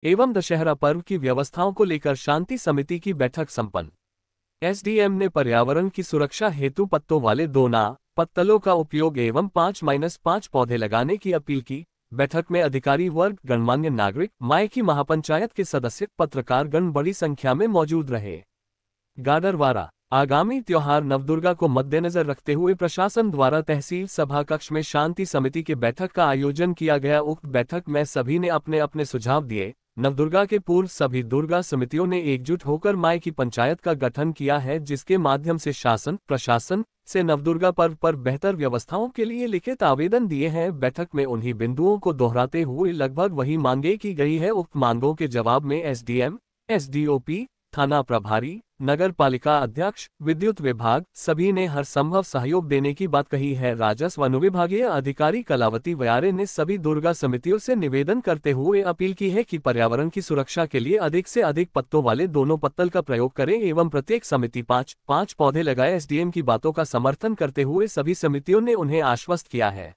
एवं दशहरा पर्व की व्यवस्थाओं को लेकर शांति समिति की बैठक संपन्न। एसडीएम ने पर्यावरण की सुरक्षा हेतु पत्तों वाले 2 पत्तलों का उपयोग एवं 5-5 पौधे लगाने की अपील की। बैठक में अधिकारी वर्ग, गणमान्य नागरिक, मायकी महापंचायत के सदस्य, पत्रकारगण बड़ी संख्या में मौजूद रहे। गाडरवारा आगामी त्योहार नवदुर्गा को मद्देनजर रखते हुए प्रशासन द्वारा तहसील सभा कक्ष में शांति समिति के बैठक का आयोजन किया गया। उक्त बैठक में सभी ने अपने अपने सुझाव दिए। नवदुर्गा के पूर्व सभी दुर्गा समितियों ने एकजुट होकर मायकी पंचायत का गठन किया है, जिसके माध्यम से शासन प्रशासन से नवदुर्गा पर्व पर बेहतर व्यवस्थाओं के लिए लिखित आवेदन दिए हैं। बैठक में उन्हीं बिंदुओं को दोहराते हुए लगभग वही मांगे की गई है। उक्त मांगों के जवाब में एसडीएम, एसडीओपी, थाना प्रभारी, नगर पालिका अध्यक्ष, विद्युत विभाग सभी ने हर संभव सहयोग देने की बात कही है। राजस्व अनुविभागीय अधिकारी कलावती व्यारे ने सभी दुर्गा समितियों से निवेदन करते हुए अपील की है कि पर्यावरण की सुरक्षा के लिए अधिक से अधिक पत्तों वाले 2 पत्तल का प्रयोग करें एवं प्रत्येक समिति 5-5 पौधे लगाए। एसडीएम की बातों का समर्थन करते हुए सभी समितियों ने उन्हें आश्वस्त किया है।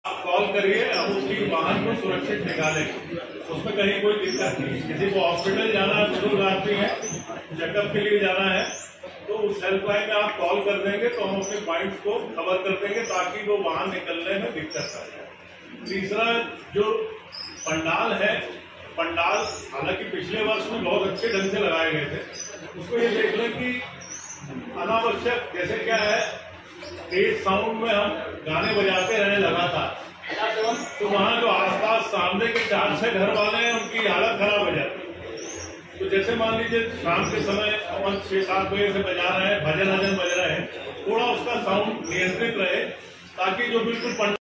आप कॉल करिए, हम उसकी वाहन को सुरक्षित निकालेंगे, उसमें कहीं कोई दिक्कत नहीं। किसी को हॉस्पिटल जाना है, बुजुर्ग आदमी है, चेकअप के लिए जाना है, तो उस हेल्पलाइन में आप कॉल कर देंगे तो हम अपने पॉइंट्स को कवर कर देंगे ताकि वो वाहन निकलने में दिक्कत ना आए। तीसरा, जो पंडाल है, पंडाल हालांकि पिछले वर्ष में बहुत अच्छे ढंग से लगाए गए थे, उसको ये देख लें कि अनावश्यक जैसे क्या है, तेज साउंड में हम गाने बजाते रहे लगातार, तो वहाँ जो आसपास सामने के 4-6 घर वाले हैं उनकी हालत खराब हो जाती है। तो जैसे मान लीजिए शाम के समय अपन 6-7 बजे से बजा रहे हैं, भजन बज रहे हैं, थोड़ा उसका साउंड नियंत्रित रहे ताकि जो बिल्कुल।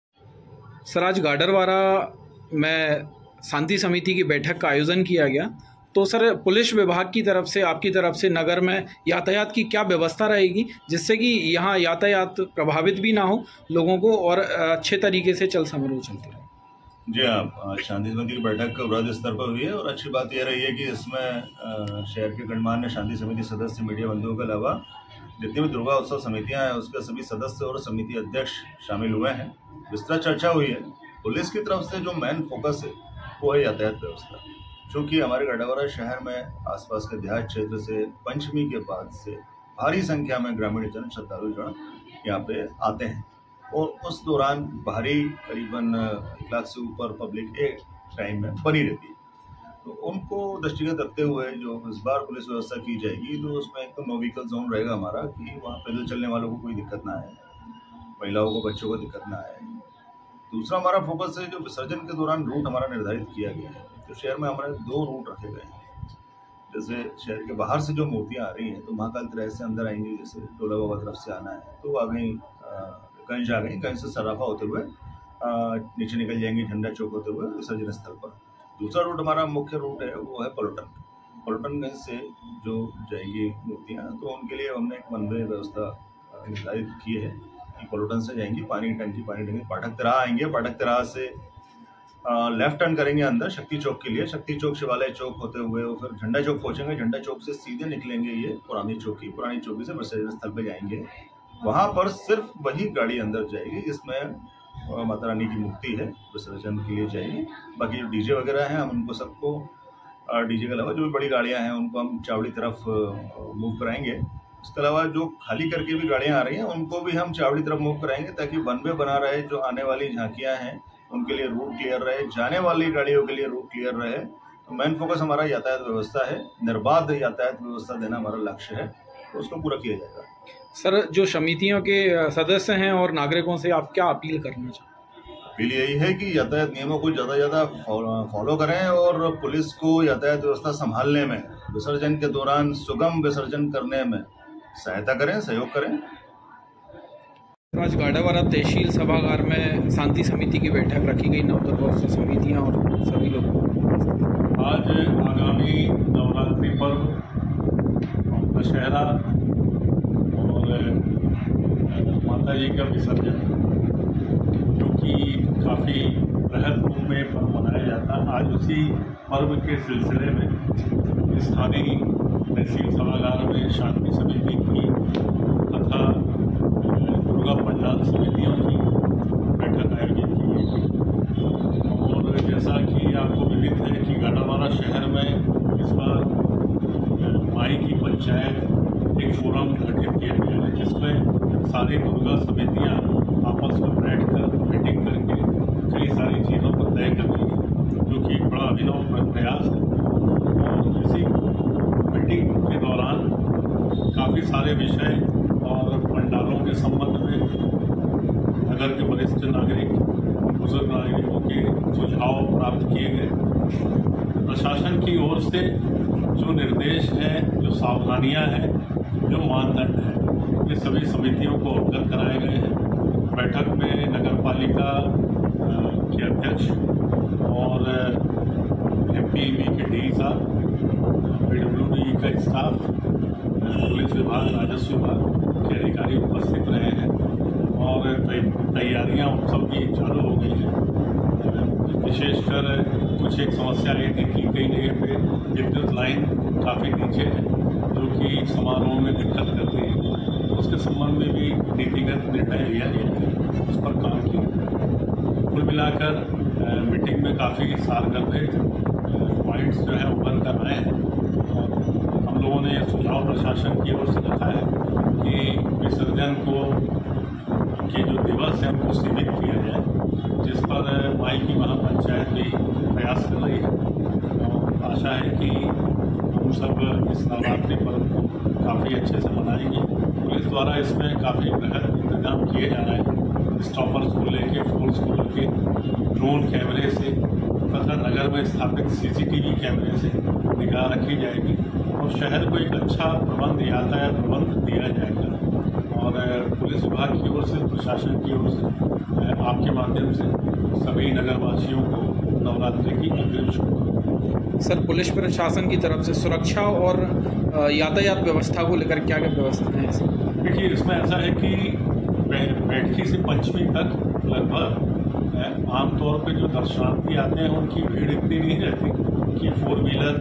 सर, आज गाडरवारा में शांति समिति की बैठक का आयोजन किया गया, तो सर पुलिस विभाग की तरफ से, आपकी तरफ से नगर में यातायात की क्या व्यवस्था रहेगी जिससे कि यहाँ यातायात प्रभावित भी ना हो लोगों को और अच्छे तरीके से समारोह चलते रहे? जी हाँ, शांति समिति की बैठक वृहद स्तर पर हुई है और अच्छी बात यह रही है कि इसमें शहर के गणमान्य शांति समिति सदस्य, मीडिया बंधुओं के अलावा जितनी भी दुर्गा उत्सव समितियाँ हैं उसके सभी सदस्य और समिति अध्यक्ष शामिल हुए हैं। विस्तृत चर्चा हुई है। पुलिस की तरफ से जो मेन फोकस है वो है यातायात व्यवस्था, क्योंकि हमारे गाडरवारा शहर में आसपास के देहात क्षेत्र से पंचमी के बाद से भारी संख्या में ग्रामीण जन, श्रद्धालु जन यहाँ पे आते हैं और उस दौरान भारी करीबन 1 लाख से ऊपर पब्लिक एक टाइम में बनी रहती है। तो उनको दृष्टिगत रखते हुए जो इस बार पुलिस व्यवस्था की जाएगी, तो उसमें एक तो नो व्हीकल जोन रहेगा हमारा कि वहाँ पैदल चलने वालों को कोई दिक्कत ना आए, महिलाओं को, बच्चों को दिक्कत ना आए। दूसरा हमारा फोकस है जो विसर्जन के दौरान रूट हमारा निर्धारित किया गया है। तो शहर में हमारे 2 रूट रखे गए हैं। जैसे शहर के बाहर से जो मूर्तियाँ आ रही हैं तो महाकाल तिराहे से अंदर आएंगी, जैसे टोला बाबा तरफ से आना है तो आ गई, गंज आ गई, गंज से सराफा होते हुए नीचे निकल जाएंगी झंडा चौक होते हुए विसर्जन स्थल पर। दूसरा रूट हमारा मुख्य रूट है वो है पलटनगंज से जो जाएगी मूर्तियाँ, तो उनके लिए हमने एक वन वे व्यवस्था निर्धारित की है कि पलटन से जाएंगी, पानी टंकी पाठक तिराहा आएंगे, पाठक तिराहा से लेफ्ट टर्न करेंगे अंदर शक्ति चौक के लिए, शक्ति चौक शिवालय चौक होते हुए और फिर झंडा चौक पहुंचेंगे, झंडा चौक से सीधे निकलेंगे ये पुरानी चौकी से विसर्जन स्थल पे जाएंगे। वहां पर सिर्फ वही गाड़ी अंदर जाएगी जिसमें माता रानी की मूर्ति है, विसर्जन के लिए जाएगी। बाकी जो डीजे वगैरह हैं हम उनको सबको, डीजे के अलावा जो भी बड़ी गाड़ियाँ हैं उनको हम चावड़ी तरफ मूव कराएंगे। इसके अलावा जो खाली करके भी गाड़ियाँ आ रही हैं उनको भी हम चावड़ी तरफ मूव कराएंगे ताकि वन वे बना रहे, जो आने वाली झांकियाँ हैं उनके लिए रूट क्लियर रहे, जाने वाली गाड़ियों के लिए रूट क्लियर रहे। तो मेन फोकस हमारा यातायात व्यवस्था है, निर्बाध यातायात व्यवस्था देना हमारा लक्ष्य है, तो उसको पूरा किया जाएगा। सर, जो समितियों के सदस्य हैं और नागरिकों से आप क्या अपील करना चाहते हैं? अपील यही है कि यातायात नियमों को ज़्यादा फॉलो करें और पुलिस को यातायात व्यवस्था संभालने में, विसर्जन के दौरान सुगम विसर्जन करने में सहायता करें, सहयोग करें। आज गाडरवारा तहसील सभागार में शांति समिति की बैठक रखी गई, नवदुर्गा उत्सव समितियाँ और सभी लोग। आज आगामी नवरात्रि पर्व, दशहरा और माता जी का विसर्जन, जो कि काफ़ी बृहद रूप में पर्व मनाया जाता है, आज उसी पर्व के सिलसिले में स्थानीय तहसील सभागार में शांति समिति की तथा दुर्गा पंडाल समितियों की बैठक आयोजित की गई। और जैसा कि आपको विदित है कि गाडरवारा शहर में इस बार माई की पंचायत एक फोरम गठित किया गया है, जिसमें सारी दुर्गा समितियां आपस में बैठकर मीटिंग करके कई सारी चीज़ों को तय कर रही है, जो कि एक बड़ा अभिनव प्रयास है। और इसी मीटिंग के दौरान काफ़ी सारे विषय और पंडालों के संबंध में नगर के वरिष्ठ नागरिक, बुजुर्ग नागरिकों के सुझाव प्राप्त किए गए। प्रशासन की ओर से जो निर्देश हैं, जो सावधानियां हैं, जो मानदंड हैं, ये सभी समितियों को अवगत कराए गए हैं। बैठक में नगर पालिका के अध्यक्ष और एमपीवी के डी साहब, PWD का स्टाफ, पुलिस विभाग, राजस्व विभाग के अधिकारी उपस्थित रहे हैं और तैयारियां उत्सव की चालू हो गई हैं। विशेषकर कुछ एक समस्या ये थी कि कई जगह पे विद्युत लाइन काफ़ी नीचे है, जो कि समारोह में दिक्कत करती है। उसके संबंध में भी नीतिगत निर्णय लिया गया है, उस पर काम किया। कुल मिलाकर मीटिंग में काफ़ी सारगर्भित पॉइंट्स जो है उभर कर आए हैं और हम लोगों ने सुझाव प्रशासन की ओर से रखा है कि विसर्जन को के जो दिवस है उनको सीमित किया जाए, जिस पर माई की महापंचायत भी प्रयास कर रही है और आशा है कि हम सब इस नवरात्रि पर्व को काफ़ी अच्छे से मनाएंगे। पुलिस द्वारा इसमें काफ़ी बृहद इंतजाम किए जा रहे हैं। स्टॉपर्स को लेके, फोर्स को लेके, ड्रोन कैमरे से तथा नगर में स्थापित CCTV कैमरे से निगाह रखी जाएगी और शहर को एक अच्छा प्रबंध, यातायात प्रबंध दिया जाएगा। और पुलिस विभाग की ओर से, प्रशासन की ओर से, आपके माध्यम से सभी नगरवासियों को नवरात्रि की अग्रिम शुभकामनाएं। सर, पुलिस प्रशासन की तरफ से सुरक्षा और यातायात व्यवस्था को लेकर क्या क्या व्यवस्था है? देखिए, इसमें ऐसा है कि बैठकी से पंचमी तक लगभग आमतौर पे जो दर्शनार्थी आते हैं उनकी भीड़ इतनी नहीं रहती कि 4 व्हीलर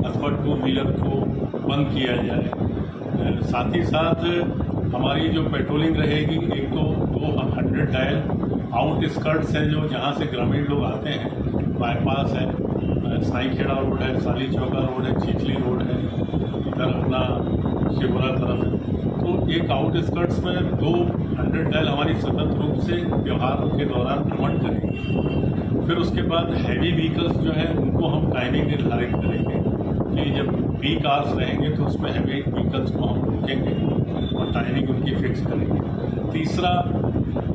अथवा 2 व्हीलर को बंद किया जाए। साथ ही साथ हमारी जो पेट्रोलिंग रहेगी, एक तो 200 डायल आउटस्कर्ट्स हैं, जो जहाँ से ग्रामीण लोग आते हैं, बाईपास है, साईखेड़ा रोड है, साली चौका रोड है, चिचली रोड है, इधर अपना शिवरा तरफ है। तो एक आउटस्कर्ट्स में 200 डायल हमारी सतत रूप से त्यौहार के दौरान भ्रमण करेंगे। फिर उसके बाद हैवी व्हीकल्स जो है उनको हम टाइमिंग निर्धारित करेंगे कि जब पीक आवर्स रहेंगे तो उसमें हैवी व्हीकल्स को हम रोकेंगे और टाइमिंग उनकी फिक्स करेंगे। तीसरा,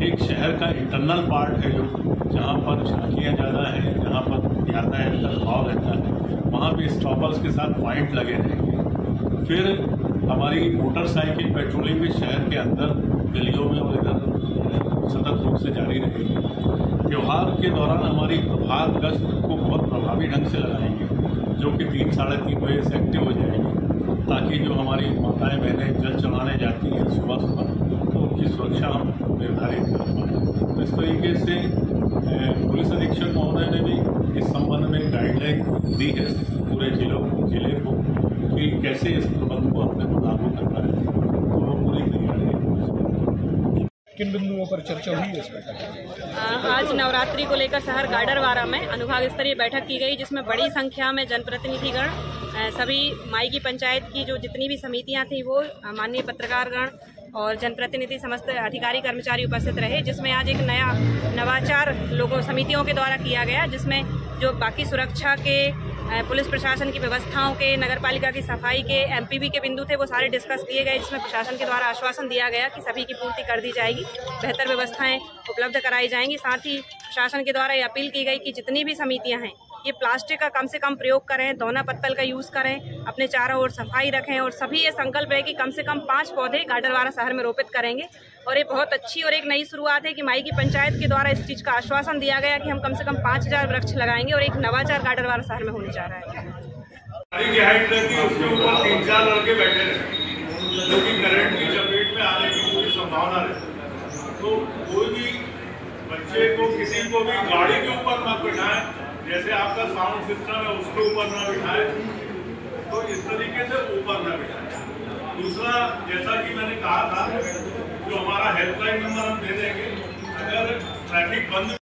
एक शहर का इंटरनल पार्ट है, जो जहाँ पर झांकियाँ ज़्यादा हैं, जहाँ पर यातायात का दबाव रहता है, वहाँ भी स्टॉपर्स के साथ पॉइंट लगे रहेंगे। फिर हमारी मोटरसाइकिल पेट्रोलिंग भी शहर के अंदर गलियों में और इधर सतत रूप से जारी रहेगी। त्यौहार के दौरान हमारी प्रभात गश्त को बहुत प्रभावी ढंग से लगाएंगे, जो कि 3-3:30 बजे से एक्टिव हो जाएगी, ताकि जो हमारी माताएं बहनें जल चढ़ाने जाती हैं सुबह सुबह, तो उनकी सुरक्षा हम निर्धारित कर पाएँ। तो इस तरीके से पुलिस अधीक्षक महोदय ने भी इस संबंध में गाइडलाइन दी है पूरे जिले को कि कैसे इस प्रबंध को अपने को लागू करना है, तो वो पूरी तैयारी है। किन बिंदुओं पर चर्चा हुई इस बैठक? आज नवरात्रि को लेकर शहर गाडरवारा में अनुभाग स्तरीय बैठक की गई, जिसमें बड़ी संख्या में जनप्रतिनिधिगण, सभी माई की पंचायत की जो जितनी भी समितियां थी वो, माननीय पत्रकारगण और जनप्रतिनिधि, समस्त अधिकारी कर्मचारी उपस्थित रहे, जिसमें आज एक नया नवाचार लोगों समितियों के द्वारा किया गया, जिसमें जो बाकी सुरक्षा के, पुलिस प्रशासन की व्यवस्थाओं के, नगरपालिका की सफाई के, MPV के बिंदु थे वो सारे डिस्कस किए गए, जिसमें प्रशासन के द्वारा आश्वासन दिया गया कि सभी की पूर्ति कर दी जाएगी, बेहतर व्यवस्थाएं उपलब्ध कराई जाएंगी। साथ ही प्रशासन के द्वारा ये अपील की गई कि जितनी भी समितियां हैं ये प्लास्टिक का कम से कम प्रयोग करें, दोना पत्तल का यूज़ करें, अपने चारों ओर सफाई रखें और सभी ये संकल्प है कि कम से कम 5 पौधे गाडरवारा शहर में रोपित करेंगे। और ये बहुत अच्छी और एक नई शुरुआत है कि माई की पंचायत के द्वारा इस चीज़ का आश्वासन दिया गया कि हम कम से कम 5000 वृक्ष लगाएंगे और एक नवाचार गाडरवारा शहर में होने जा रहा है। उसके ऊपर 3-4 लड़के बैठे रहे, जो कि करंट की चपेट में आने की पूरी संभावना रहती। तो कोई भी बच्चे को, किसी को भी गाड़ी के ऊपर मत बिठाएं, जैसे आपका साउंड सिस्टम है उसके ऊपर ना बिठाएं, तो इस तरीके से ऊपर ना बिठाएं। दूसरा, जैसा कि मैंने कहा था, जो हमारा हेल्पलाइन नंबर हम दे देंगे, अगर ट्रैफिक बंद